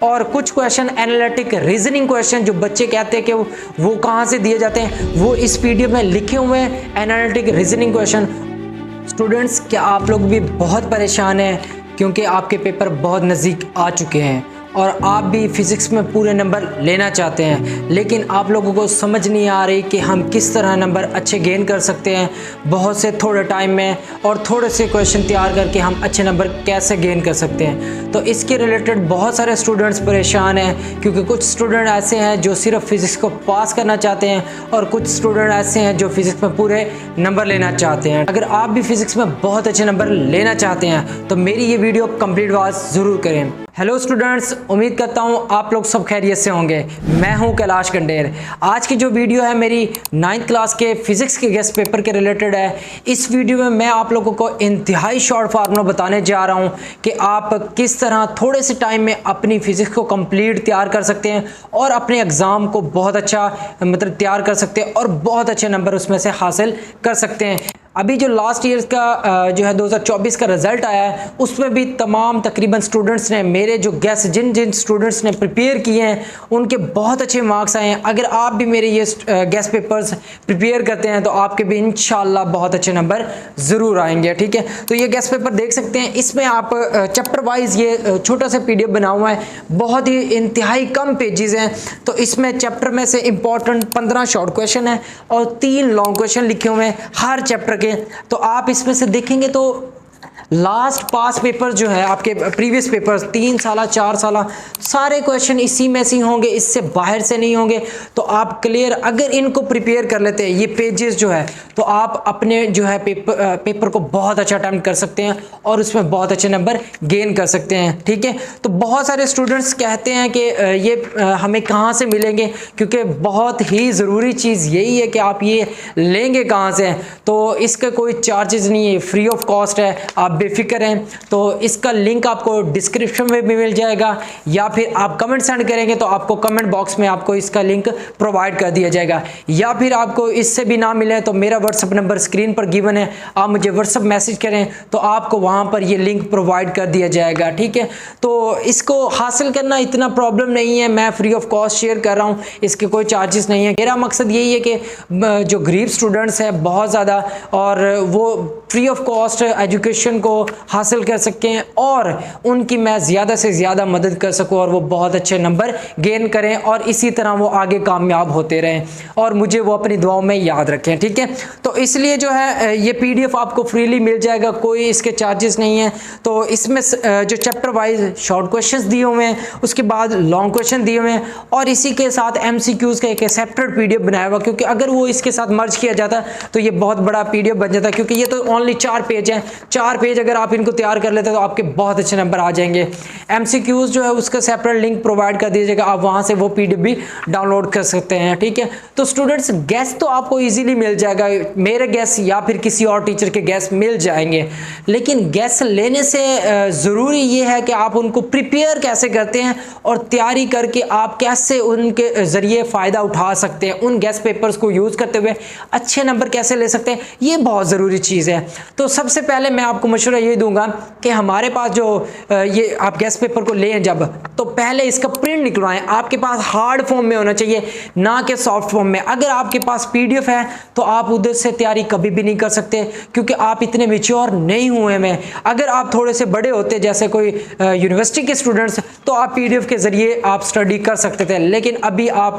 और कुछ question analytic reasoning question जो बच्चे कहते हैं कि वो कहाँ से दिए जाते हैं, वो इस पीडीएफ में लिखे हुए हैं एनालिटिक रीजनिंग क्वेश्चन। स्टूडेंट्स, क्या आप लोग भी बहुत परेशान हैं क्योंकि आपके पेपर बहुत नज़दीक आ चुके हैं और आप भी फिज़िक्स में पूरे नंबर लेना चाहते हैं, लेकिन आप लोगों को समझ नहीं आ रही कि हम किस तरह नंबर अच्छे गेन कर सकते हैं बहुत से थोड़े टाइम में, और थोड़े से क्वेश्चन तैयार करके हम अच्छे नंबर कैसे गेन कर सकते हैं। तो इसके रिलेटेड बहुत सारे स्टूडेंट्स परेशान हैं क्योंकि कुछ स्टूडेंट ऐसे हैं जो सिर्फ फिज़िक्स को पास करना चाहते हैं और कुछ स्टूडेंट ऐसे हैं जो फिज़िक्स में पूरे नंबर लेना चाहते हैं। अगर आप भी फिज़िक्स में बहुत अच्छे नंबर लेना चाहते हैं तो मेरी ये वीडियो कंप्लीट वॉच ज़रूर करें। हेलो स्टूडेंट्स, उम्मीद करता हूँ आप लोग सब खैरियत से होंगे। मैं हूँ कैलाश कंडेर। आज की जो वीडियो है मेरी 9th क्लास के फिज़िक्स के गेस्ट पेपर के रिलेटेड है। इस वीडियो में मैं आप लोगों को इंतहाई शॉर्ट फार्मूला बताने जा रहा हूँ कि आप किस तरह थोड़े से टाइम में अपनी फ़िज़िक्स को कंप्लीट तैयार कर सकते हैं और अपने एग्ज़ाम को बहुत अच्छा तैयार कर सकते हैं और बहुत अच्छे नंबर उसमें से हासिल कर सकते हैं। अभी जो लास्ट ईयर का जो है 2024 का रिज़ल्ट आया है उसमें भी तमाम तकरीबन स्टूडेंट्स ने मेरे जो गेस्ट जिन स्टूडेंट्स ने प्रिपेयर किए हैं उनके बहुत अच्छे मार्क्स आए हैं। अगर आप भी मेरे ये गेस्ट पेपर्स प्रिपेयर करते हैं तो आपके भी इंशाल्लाह बहुत अच्छे नंबर ज़रूर आएंगे। ठीक है, तो ये गेस्ट पेपर देख सकते हैं। इसमें आप चैप्टर वाइज ये छोटा सा PDF बना हुआ है, बहुत ही इंतहाई कम पेजेस हैं। तो इसमें चैप्टर में से इंपॉर्टेंट 15 शॉर्ट क्वेश्चन है और 3 लॉन्ग क्वेश्चन लिखे हुए हैं हर चैप्टर के। तो आप इसमें से देखेंगे तो लास्ट पास पेपर जो है आपके प्रीवियस पेपर्स 3 साल 4 साल सारे क्वेश्चन इसी में से होंगे, इससे बाहर से नहीं होंगे। तो आप क्लियर अगर इनको प्रिपेयर कर लेते हैं ये पेजेस जो है तो आप अपने जो है पेपर को बहुत अच्छा अटेम्प्ट कर सकते हैं और उसमें बहुत अच्छे नंबर गेन कर सकते हैं। ठीक है, तो बहुत सारे स्टूडेंट्स कहते हैं कि ये हमें कहाँ से मिलेंगे, क्योंकि बहुत ही ज़रूरी चीज़ यही है कि आप ये लेंगे कहाँ से। तो इसका कोई चार्जेस नहीं है, फ्री ऑफ कॉस्ट है, आप बेफिक्र हैं। तो इसका लिंक आपको डिस्क्रिप्शन में भी मिल जाएगा या फिर आप कमेंट सेंड करेंगे तो आपको कमेंट बॉक्स में आपको इसका लिंक प्रोवाइड कर दिया जाएगा, या फिर आपको इससे भी ना मिले तो मेरा व्हाट्सएप नंबर स्क्रीन पर गिवन है, आप मुझे व्हाट्सएप मैसेज करें तो आपको वहां पर ये लिंक प्रोवाइड कर दिया जाएगा। ठीक है, तो इसको हासिल करना इतना प्रॉब्लम नहीं है, मैं फ्री ऑफ कॉस्ट शेयर कर रहा हूँ, इसके कोई चार्जेस नहीं है। मेरा मकसद यही है कि जो गरीब स्टूडेंट्स हैं बहुत ज़्यादा और वो फ्री ऑफ कॉस्ट एजुकेशन को हासिल कर सकें और उनकी मैं ज़्यादा से ज़्यादा मदद कर सकूं और वो बहुत अच्छे नंबर गेन करें और इसी तरह वो आगे कामयाब होते रहें और मुझे वो अपनी दुआओं में याद रखें। ठीक है, तो इसलिए जो है ये PDF आपको फ्रीली मिल जाएगा, कोई इसके चार्जेस नहीं है। तो इसमें जो चैप्टर वाइज शॉर्ट क्वेश्चंस दिए हुए हैं, उसके बाद लॉन्ग क्वेश्चन दिए हुए हैं और इसी के साथ MCQs का एक सेपरेट PDF बनाया हुआ, क्योंकि अगर वो इसके साथ मर्ज किया जाता तो ये बहुत बड़ा PDF बन जाता, क्योंकि ये तो ओनली 4 पेज हैं। 4 पेज अगर आप इनको तैयार कर लेते हैं तो आपके बहुत अच्छे नंबर आ जाएंगे। MCQs जो है उसका सेपरेट लिंक प्रोवाइड कर दिया जाएगा, आप वहां से वो PDF भी डाउनलोड कर सकते हैं। ठीक है, तो स्टूडेंट्स गैस तो आपको इजीली मिल जाएगा, मेरे गैस या फिर किसी और टीचर के गैस मिल जाएंगे, लेकिन गैस लेने से ज़रूरी ये है कि आप उनको प्रिपेयर कैसे करते हैं और तैयारी करके आप कैसे उनके ज़रिए फ़ायदा उठा सकते हैं, उन गैस पेपर्स को यूज़ करते हुए अच्छे नंबर कैसे ले सकते हैं, ये बहुत ज़रूरी चीज़ है। तो सबसे पहले मैं आपको मशवरा ये दूंगा कि हमारे पास जो ये आप गेस्ट पेपर को लें जब, तो पहले इसका प्रिंट निकलवाएं। आपके पास हार्ड फॉर्म में होना चाहिए, ना कि सॉफ्ट फॉर्म में। अगर आपके पास PDF है तो आप उधर से तैयारी कभी भी नहीं कर सकते, क्योंकि आप इतने मैच्योर नहीं हुए हैं। अगर आप थोड़े से बड़े होते जैसे कोई यूनिवर्सिटी के स्टूडेंट्स तो आप PDF के ज़रिए आप स्टडी कर सकते थे, लेकिन अभी आप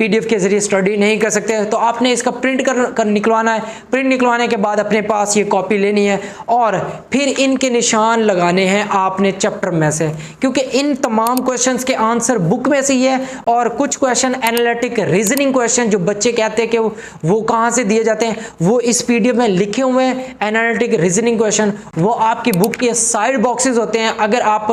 PDF के ज़रिए स्टडी नहीं कर सकते। तो आपने इसका प्रिंट कर निकलवाना है। प्रिंट निकलवाने के बाद अपने पास ये कॉपी लेनी है और फिर इनके निशान लगाने हैं आपने चैप्टर में से, क्योंकि इन तमाम क्वेश्चंस के आंसर बुक में से ही है और कुछ क्वेश्चन एनालिटिक रीजनिंग क्वेश्चन जो बच्चे कहते हैं कि वो कहाँ से दिए जाते हैं, वो इस PDF में लिखे हुए हैं। एनालिटिक रीजनिंग क्वेश्चन वो आपकी बुक के साइड बॉक्सेस होते हैं। अगर आप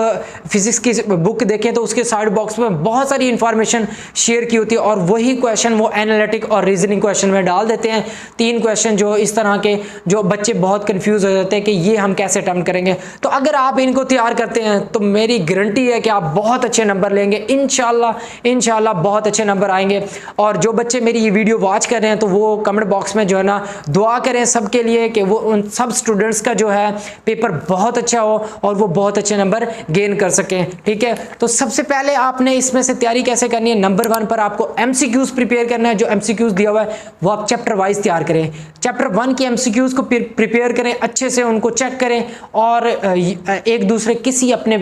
फिजिक्स की बुक देखें तो उसके साइड बॉक्स में बहुत सारी इंफॉर्मेशन शेयर की होती है और वही क्वेश्चन वो एनालिटिक और रीजनिंग क्वेश्चन में डाल देते हैं। 3 क्वेश्चन जो इस तरह के जो बच्चे बहुत कंफ्यूज हो जाते हैं कि ये हम कैसे कैसे अटेम्प्ट करेंगे। तो अगर आप इनको तैयार करते हैं तो मेरी गारंटी है कि आप बहुत अच्छे नंबर लेंगे, इंशाल्लाह बहुत अच्छे नंबर आएंगे। और जो बच्चे मेरी ये वीडियो वॉच कर रहे हैं तो वो कमेंट बॉक्स में जो है ना दुआ करें सबके लिए कि वो उन सब स्टूडेंट्स का जो है पेपर बहुत अच्छा हो और वो बहुत अच्छे नंबर गेन कर सकें। ठीक है, तो सबसे पहले आपने इसमें से तैयारी कैसे करनी है, नंबर 1 पर आपको एमसीक्यूज प्रिपेयर करना है। जो एमसीक्यूज दिया हुआ है वो आप चैप्टर वाइज तैयार करें। चैप्टर 1 की एमसीक्यूज को प्रिपेयर करें, अच्छे से उनको चेक करें और एक दूसरे किसी अपने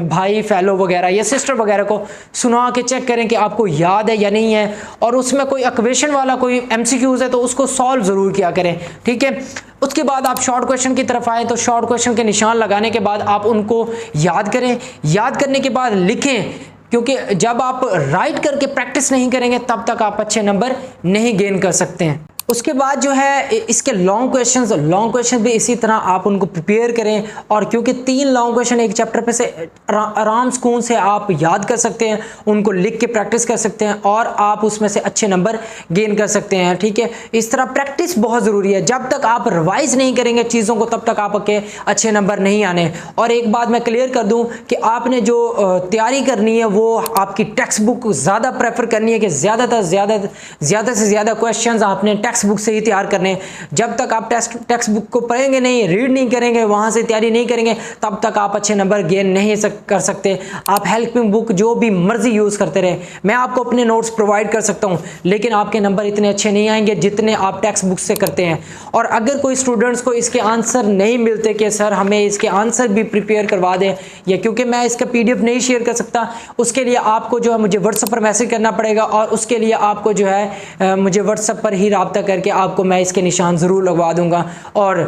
भाई फेलो वगैरह या सिस्टर वगैरह को सुना के चेक करें कि आपको याद है या नहीं है, और उसमें कोई इक्वेशन वाला कोई एमसीक्यूज है तो उसको सॉल्व जरूर किया करें। ठीक है, उसके बाद आप शॉर्ट क्वेश्चन की तरफ आए तो शॉर्ट क्वेश्चन के निशान लगाने के बाद आप उनको याद करें, याद करने के बाद लिखें, क्योंकि जब आप राइट करके प्रैक्टिस नहीं करेंगे तब तक आप अच्छे नंबर नहीं गेन कर सकते हैं। उसके बाद जो है इसके लॉन्ग क्वेश्चन भी इसी तरह आप उनको प्रिपेयर करें, और क्योंकि 3 लॉन्ग क्वेश्चन एक चैप्टर पे से आराम सुकून से आप याद कर सकते हैं, उनको लिख के प्रैक्टिस कर सकते हैं और आप उसमें से अच्छे नंबर गेन कर सकते हैं। ठीक है, इस तरह प्रैक्टिस बहुत ज़रूरी है। जब तक आप रिवाइज नहीं करेंगे चीज़ों को तब तक आपके अच्छे नंबर नहीं आने। और एक बात मैं क्लियर कर दूँ कि आपने जो तैयारी करनी है वो आपकी टेक्स्ट बुक ज़्यादा प्रेफर करनी है कि ज़्यादा से ज़्यादा क्वेश्चन आपने टेक्स्ट बुक से ही तैयार करने। जब तक आप टेक्स्ट बुक को पढ़ेंगे नहीं, रीड नहीं करेंगे, वहां से तैयारी नहीं करेंगे, तब तक आप अच्छे नंबर गेन नहीं कर सकते। आप हेल्पिंग बुक जो भी मर्जी यूज करते रहे, मैं आपको अपने नोट्स प्रोवाइड कर सकता हूं, लेकिन आपके नंबर इतने अच्छे नहीं आएंगे जितने आप टेक्स्ट बुक से करते हैं। और अगर कोई स्टूडेंट्स को इसके आंसर नहीं मिलते कि सर हमें इसके आंसर भी प्रिपेयर करवा दें, या क्योंकि मैं इसका PDF नहीं शेयर कर सकता, उसके लिए आपको जो है मुझे व्हाट्सएप पर मैसेज करना पड़ेगा, और उसके लिए आपको जो है मुझे व्हाट्सएप पर ही राब्ता करके आपको मैं इसके निशान ज़रूर लगवा दूंगा। और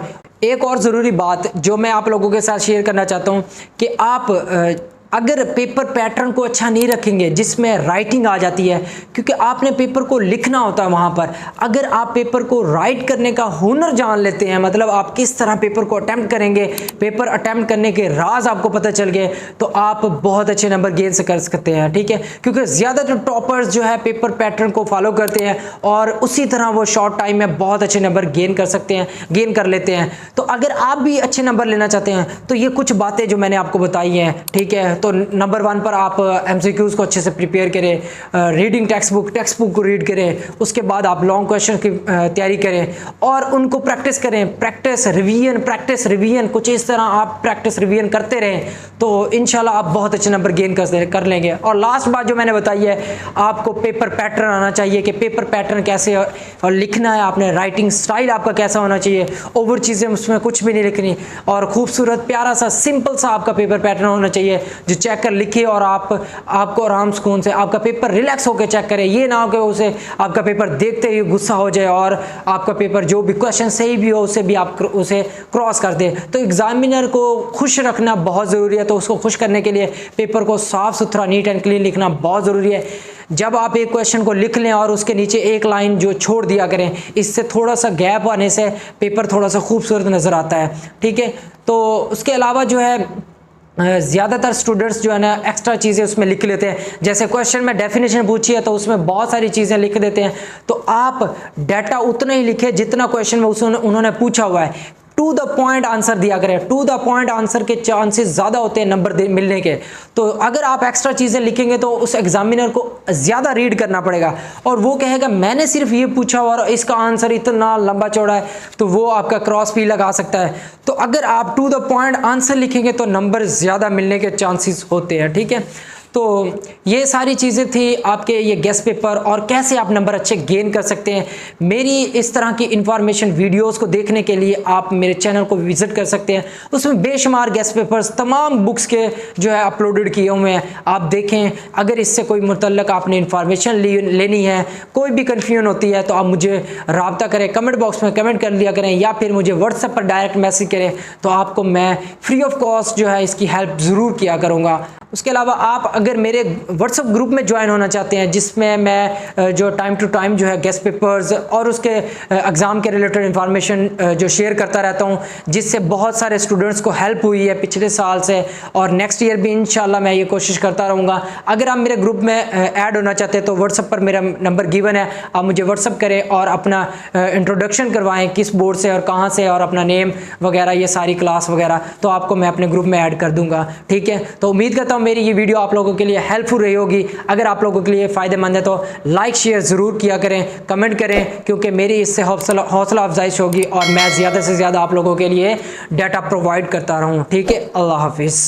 एक और ज़रूरी बात जो मैं आप लोगों के साथ शेयर करना चाहता हूं कि आप अगर पेपर पैटर्न को अच्छा नहीं रखेंगे जिसमें राइटिंग आ जाती है, क्योंकि आपने पेपर को लिखना होता है वहाँ पर, अगर आप पेपर को राइट करने का हुनर जान लेते हैं, मतलब आप किस तरह पेपर को अटेम्प्ट करेंगे, पेपर अटेम्प्ट करने के राज आपको पता चल गए, तो आप बहुत अच्छे नंबर गेन से कर सकते हैं। ठीक है, क्योंकि ज़्यादातर टॉपर्स जो है पेपर पैटर्न को फॉलो करते हैं और उसी तरह वो शॉर्ट टाइम में बहुत अच्छे नंबर गेन कर लेते हैं। तो अगर आप भी अच्छे नंबर लेना चाहते हैं तो ये कुछ बातें जो मैंने आपको बताई हैं, ठीक है, तो नंबर 1 पर आप एमसीक्यूज को अच्छे से प्रिपेयर करें, रीडिंग टेक्स्ट बुक को रीड करें, उसके बाद आप लॉन्ग क्वेश्चन की तैयारी करें और उनको प्रैक्टिस करें, प्रैक्टिस रिवीजन कुछ इस तरह आप प्रैक्टिस रिवीजन करते रहें तो इंशाल्लाह आप बहुत अच्छे नंबर गेन कर लेंगे। और लास्ट बात जो मैंने बताई है, आपको पेपर पैटर्न आना चाहिए कि पेपर पैटर्न कैसे और लिखना है, आपने राइटिंग स्टाइल आपका कैसा होना चाहिए, ओवर चीज़ें उसमें कुछ भी नहीं लिखनी, और खूबसूरत प्यारा सा सिंपल सा आपका पेपर पैटर्न होना चाहिए जो चेक कर लिखे और आपको आराम सुकून से आपका पेपर रिलैक्स होकर चेक करें। ये ना हो कि उसे आपका पेपर देखते ही गुस्सा हो जाए और आपका पेपर जो भी क्वेश्चन सही भी हो उसे भी आप उसे क्रॉस कर दें। तो एग्जामिनर को खुश रखना बहुत ज़रूरी है, तो उसको खुश करने के लिए पेपर को साफ सुथरा नीट एंड क्लीन लिखना बहुत ज़रूरी है। जब आप एक क्वेश्चन को लिख लें और उसके नीचे एक लाइन जो छोड़ दिया करें, इससे थोड़ा सा गैप आने से पेपर थोड़ा सा खूबसूरत नज़र आता है। ठीक है, तो उसके अलावा जो है ज़्यादातर स्टूडेंट्स जो है ना एक्स्ट्रा चीज़ें उसमें लिख लेते हैं, जैसे क्वेश्चन में डेफिनेशन पूछी है तो उसमें बहुत सारी चीज़ें लिख देते हैं। तो आप डाटा उतना ही लिखें जितना क्वेश्चन में उन्होंने पूछा हुआ है, टू द पॉइंट आंसर दिया करें। टू द पॉइंट आंसर के चांसेस ज़्यादा होते हैं नंबर मिलने के। तो अगर आप एक्स्ट्रा चीज़ें लिखेंगे तो उस एग्जामिनर को ज़्यादा रीड करना पड़ेगा और वो कहेगा मैंने सिर्फ ये पूछा और इसका आंसर इतना लंबा चौड़ा है, तो वो आपका क्रॉस भी लगा सकता है। तो अगर आप टू द पॉइंट आंसर लिखेंगे तो नंबर ज़्यादा मिलने के चांसेस होते हैं। ठीक है, तो ये सारी चीज़ें थी आपके ये गेस्ट पेपर और कैसे आप नंबर अच्छे गेन कर सकते हैं। मेरी इस तरह की इंफॉर्मेशन वीडियोस को देखने के लिए आप मेरे चैनल को विजिट कर सकते हैं। उसमें बेशुमार गेस्ट पेपर्स तमाम बुक्स के जो है अपलोडेड किए हुए हैं, आप देखें। अगर इससे कोई मुतल्लक आपने इंफॉर्मेशन लेनी है, कोई भी कन्फ्यूजन होती है तो आप मुझे रब्ता करें, कमेंट बॉक्स में कमेंट कर दिया करें या फिर मुझे व्हाट्सएप पर डायरेक्ट मैसेज करें, तो आपको मैं फ्री ऑफ कॉस्ट जो है इसकी हेल्प ज़रूर किया करूँगा। उसके अलावा आप अगर मेरे व्हाट्सएप ग्रुप में ज्वाइन होना चाहते हैं, जिसमें मैं जो टाइम टू टाइम जो है गेस्ट पेपर्स और उसके एग्ज़ाम के रिलेटेड इंफॉर्मेशन जो शेयर करता रहता हूँ, जिससे बहुत सारे स्टूडेंट्स को हेल्प हुई है पिछले साल से, और नेक्स्ट ईयर भी इंशाल्लाह मैं ये कोशिश करता रहूँगा। अगर आप मेरे ग्रुप में ऐड होना चाहते हैं तो व्हाट्सएप पर मेरा नंबर गिवन है, आप मुझे व्हाट्सएप करें और अपना इंट्रोडक्शन करवाएं किस बोर्ड से और कहाँ से, और अपना नेम वगैरह, ये सारी क्लास वगैरह, तो आपको मैं अपने ग्रुप में ऐड कर दूंगा। ठीक है, तो उम्मीद करता हूँ मेरी ये वीडियो आप लोगों के लिए हेल्पफुल रही होगी। अगर आप लोगों के लिए फ़ायदेमंद है तो लाइक शेयर ज़रूर किया करें, कमेंट करें, क्योंकि मेरी इससे हौसला अफजाइश होगी और मैं ज़्यादा से ज़्यादा आप लोगों के लिए डाटा प्रोवाइड करता रहूँ। ठीक है, अल्लाह हाफिज़।